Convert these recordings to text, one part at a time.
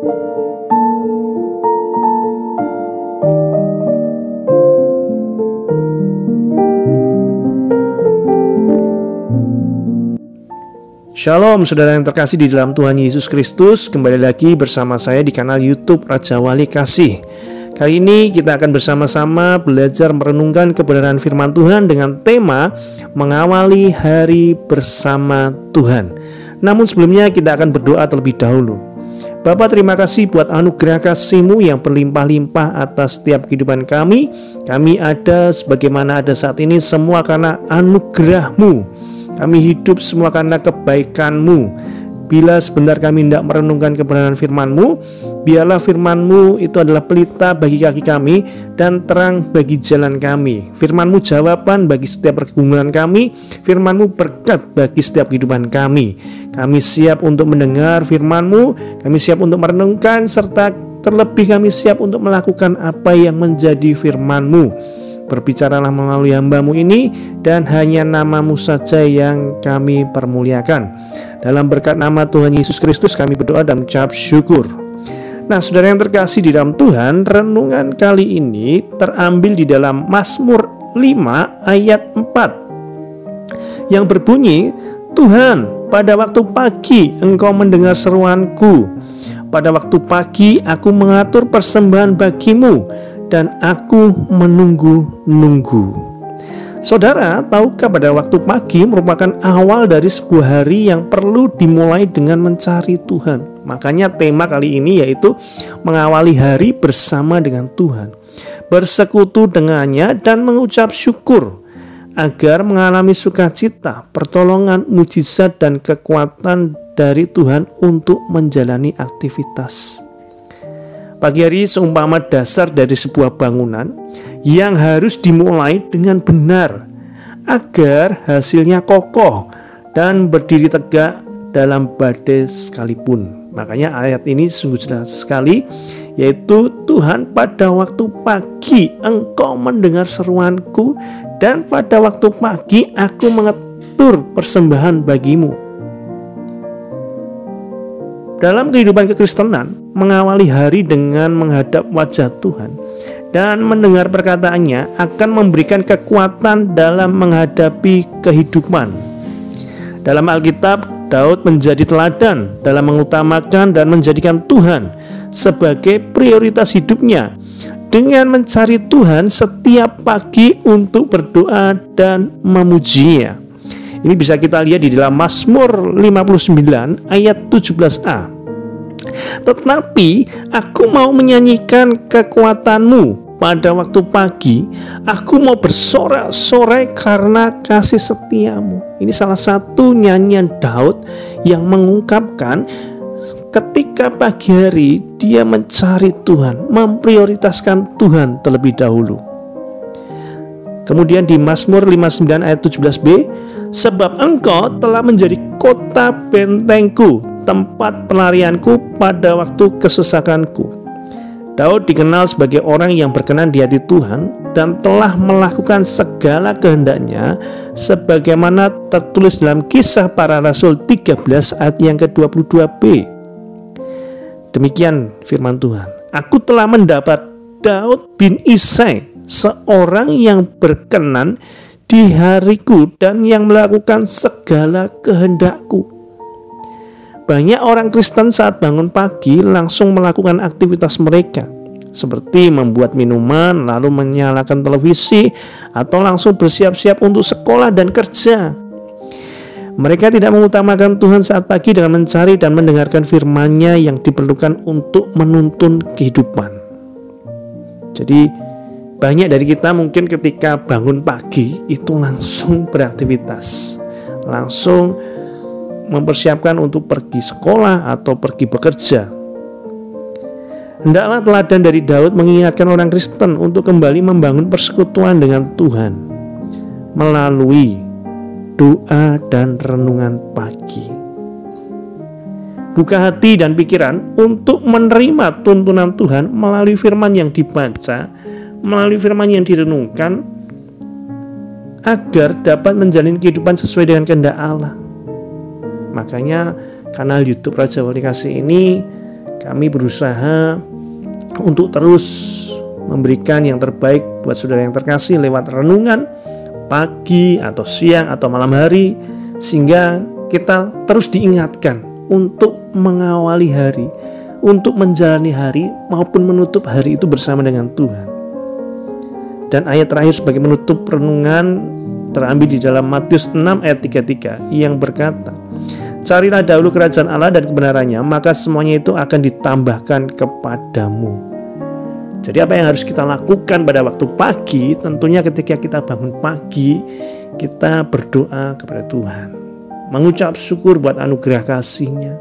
Shalom saudara yang terkasih di dalam Tuhan Yesus Kristus. Kembali lagi bersama saya di kanal YouTube Raja Wali Kasih. Kali ini kita akan bersama-sama belajar merenungkan kebenaran firman Tuhan dengan tema mengawali hari bersama Tuhan. Namun sebelumnya kita akan berdoa terlebih dahulu. Bapa, terima kasih buat anugerah kasih-Mu yang berlimpah-limpah atas setiap kehidupan kami. Kami ada sebagaimana ada saat ini semua karena anugerah-Mu. Kami hidup semua karena kebaikan-Mu. Bila sebentar kami tidak merenungkan kebenaran firman-Mu, biarlah firman-Mu itu adalah pelita bagi kaki kami dan terang bagi jalan kami. Firman-Mu jawaban bagi setiap pergumulan kami. Firman-Mu berkat bagi setiap kehidupan kami. Kami siap untuk mendengar firman-Mu, kami siap untuk merenungkan, serta terlebih kami siap untuk melakukan apa yang menjadi firman-Mu. Berbicaralah melalui hamba-Mu ini, dan hanya nama-Mu saja yang kami permuliakan. Dalam berkat nama Tuhan Yesus Kristus kami berdoa dan mengucap syukur. Nah, saudara yang terkasih di dalam Tuhan, renungan kali ini terambil di dalam Mazmur 5 ayat 4 yang berbunyi, Tuhan, pada waktu pagi Engkau mendengar seruanku. Pada waktu pagi aku mengatur persembahan bagi-Mu, dan aku menunggu-nunggu. Saudara, tahukah pada waktu pagi merupakan awal dari sebuah hari yang perlu dimulai dengan mencari Tuhan. Makanya tema kali ini yaitu mengawali hari bersama dengan Tuhan, bersekutu dengannya dan mengucap syukur, agar mengalami sukacita, pertolongan, mujizat dan kekuatan dari Tuhan untuk menjalani aktivitas. Pagi hari seumpama dasar dari sebuah bangunan yang harus dimulai dengan benar agar hasilnya kokoh dan berdiri tegak dalam badai sekalipun. Makanya ayat ini sungguh jelas sekali, yaitu Tuhan, pada waktu pagi Engkau mendengar seruanku, dan pada waktu pagi aku mengatur persembahan bagi-Mu. Dalam kehidupan kekristenan, mengawali hari dengan menghadap wajah Tuhan dan mendengar perkataannya akan memberikan kekuatan dalam menghadapi kehidupan. Dalam Alkitab, Daud menjadi teladan dalam mengutamakan dan menjadikan Tuhan sebagai prioritas hidupnya dengan mencari Tuhan setiap pagi untuk berdoa dan memujinya. Ini bisa kita lihat di dalam Mazmur 59 ayat 17a. Tetapi aku mau menyanyikan kekuatan-Mu pada waktu pagi, aku mau bersorak-sorai karena kasih setia-Mu. Ini salah satu nyanyian Daud yang mengungkapkan ketika pagi hari dia mencari Tuhan, memprioritaskan Tuhan terlebih dahulu. Kemudian di Mazmur 59 ayat 17b, sebab Engkau telah menjadi kota bentengku, tempat pelarianku pada waktu kesesakanku. Daud dikenal sebagai orang yang berkenan di hati Tuhan dan telah melakukan segala kehendaknya sebagaimana tertulis dalam Kisah Para Rasul 13 ayat yang ke-22b. Demikian firman Tuhan. Aku telah mendapat Daud bin Isai, seorang yang berkenan di hariku dan yang melakukan segala kehendakku. Banyak orang Kristen saat bangun pagi langsung melakukan aktivitas mereka, seperti membuat minuman, lalu menyalakan televisi, atau langsung bersiap-siap untuk sekolah dan kerja. Mereka tidak mengutamakan Tuhan saat pagi dengan mencari dan mendengarkan firman-Nya yang diperlukan untuk menuntun kehidupan. Jadi banyak dari kita mungkin ketika bangun pagi itu langsung beraktivitas, langsung mempersiapkan untuk pergi sekolah atau pergi bekerja. Hendaklah teladan dari Daud mengingatkan orang Kristen untuk kembali membangun persekutuan dengan Tuhan melalui doa dan renungan pagi. Buka hati dan pikiran untuk menerima tuntunan Tuhan melalui firman yang dibaca, melalui firman yang direnungkan, agar dapat menjalani kehidupan sesuai dengan kehendak Allah. Makanya kanal YouTube Raja Wali Kasih ini Kami berusaha untuk terus memberikan yang terbaik buat saudara yang terkasih lewat renungan pagi atau siang atau malam hari, sehingga kita terus diingatkan untuk mengawali hari, untuk menjalani hari maupun menutup hari itu bersama dengan Tuhan. Dan ayat terakhir sebagai menutup renungan terambil di dalam Matius 6 ayat 33 yang berkata, "Carilah dahulu kerajaan Allah dan kebenarannya, maka semuanya itu akan ditambahkan kepadamu." Jadi apa yang harus kita lakukan pada waktu pagi? Tentunya ketika kita bangun pagi, kita berdoa kepada Tuhan, mengucap syukur buat anugerah kasih-Nya.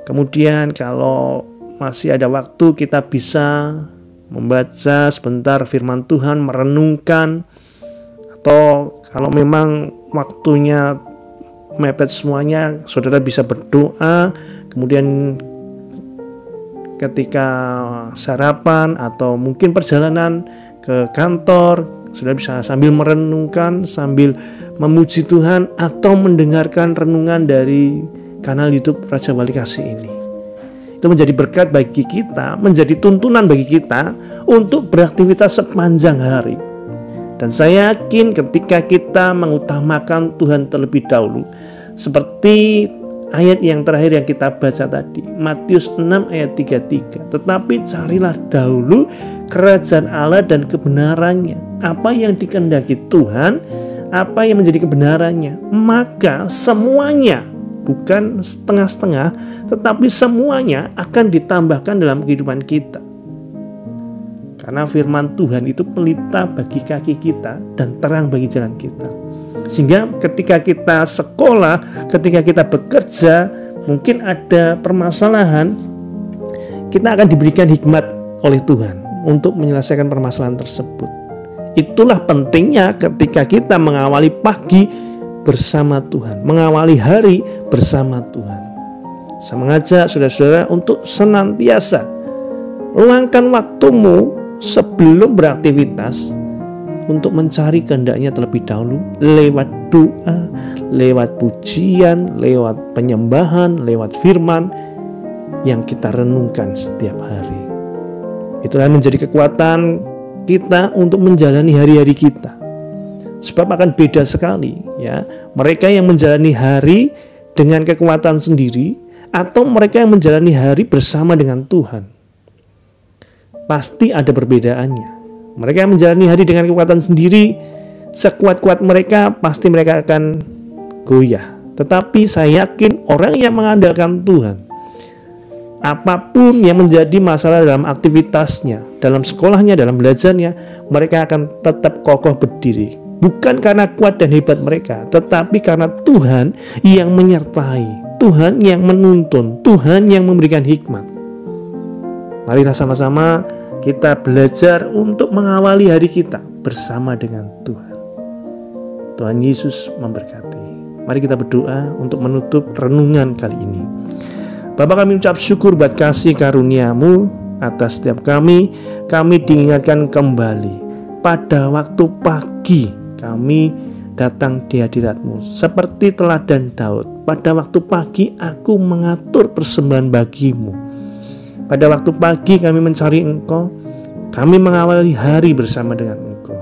Kemudian kalau masih ada waktu, kita bisa membaca sebentar firman Tuhan, merenungkan. Atau kalau memang waktunya mepet semuanya, saudara bisa berdoa. Kemudian ketika sarapan atau mungkin perjalanan ke kantor, saudara bisa sambil merenungkan, sambil memuji Tuhan, atau mendengarkan renungan dari kanal YouTube Raja Wali Kasih ini. Itu menjadi berkat bagi kita, menjadi tuntunan bagi kita untuk beraktivitas sepanjang hari. Dan saya yakin ketika kita mengutamakan Tuhan terlebih dahulu, seperti ayat yang terakhir yang kita baca tadi, Matius 6 ayat 33, "Tetapi carilah dahulu kerajaan Allah dan kebenarannya." Apa yang dikehendaki Tuhan, apa yang menjadi kebenarannya, maka semuanya, bukan setengah-setengah, tetapi semuanya akan ditambahkan dalam kehidupan kita. Karena firman Tuhan itu pelita bagi kaki kita dan terang bagi jalan kita. Sehingga ketika kita sekolah, ketika kita bekerja, mungkin ada permasalahan, kita akan diberikan hikmat oleh Tuhan untuk menyelesaikan permasalahan tersebut. Itulah pentingnya ketika kita mengawali pagi bersama Tuhan, mengawali hari bersama Tuhan. Saya mengajak saudara-saudara untuk senantiasa luangkan waktumu sebelum beraktivitas untuk mencari kehendak-Nya terlebih dahulu, lewat doa, lewat pujian, lewat penyembahan, lewat firman yang kita renungkan setiap hari. Itulah menjadi kekuatan kita untuk menjalani hari-hari kita. Sebab akan beda sekali ya, mereka yang menjalani hari dengan kekuatan sendiri atau mereka yang menjalani hari bersama dengan Tuhan. Pasti ada perbedaannya. Mereka yang menjalani hari dengan kekuatan sendiri, sekuat-kuat mereka, pasti mereka akan goyah. Tetapi saya yakin orang yang mengandalkan Tuhan, apapun yang menjadi masalah dalam aktivitasnya, dalam sekolahnya, dalam belajarnya, mereka akan tetap kokoh berdiri. Bukan karena kuat dan hebat mereka, tetapi karena Tuhan yang menyertai, Tuhan yang menuntun, Tuhan yang memberikan hikmat. Marilah sama-sama kita belajar untuk mengawali hari kita bersama dengan Tuhan. Tuhan Yesus memberkati. Mari kita berdoa untuk menutup renungan kali ini. Bapa, kami ucap syukur buat kasih karunia-Mu atas setiap kami. Kami diingatkan kembali pada waktu pagi kami datang di hadirat-Mu seperti teladan Daud. Pada waktu pagi aku mengatur persembahan bagi-Mu. Pada waktu pagi kami mencari Engkau, kami mengawali hari bersama dengan Engkau.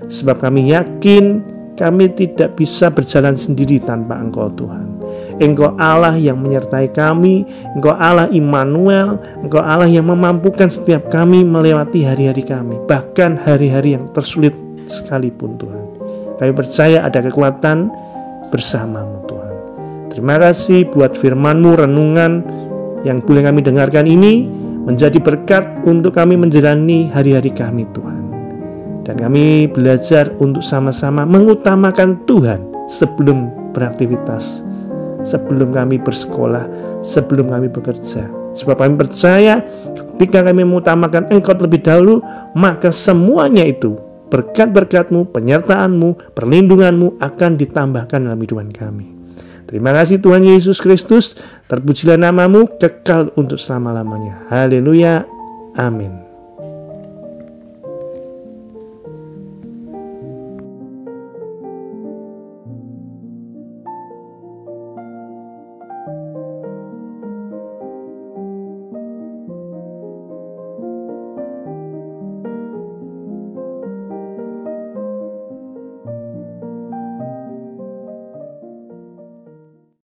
Sebab kami yakin kami tidak bisa berjalan sendiri tanpa Engkau Tuhan. Engkau Allah yang menyertai kami, Engkau Allah Immanuel, Engkau Allah yang memampukan setiap kami melewati hari-hari kami, bahkan hari-hari yang tersulit sekalipun Tuhan. Kami percaya ada kekuatan bersama-Mu Tuhan. Terima kasih buat firman-Mu, renungan yang boleh kami dengarkan ini menjadi berkat untuk kami menjalani hari-hari kami Tuhan. Dan kami belajar untuk sama-sama mengutamakan Tuhan sebelum beraktivitas, sebelum kami bersekolah, sebelum kami bekerja. Sebab kami percaya ketika kami mengutamakan Engkau terlebih dahulu, maka semuanya itu, berkat-berkat-Mu, penyertaan-Mu, perlindungan-Mu akan ditambahkan dalam hidupan kami. Terima kasih Tuhan Yesus Kristus, terpujilah nama-Mu kekal untuk selama-lamanya. Haleluya, amin.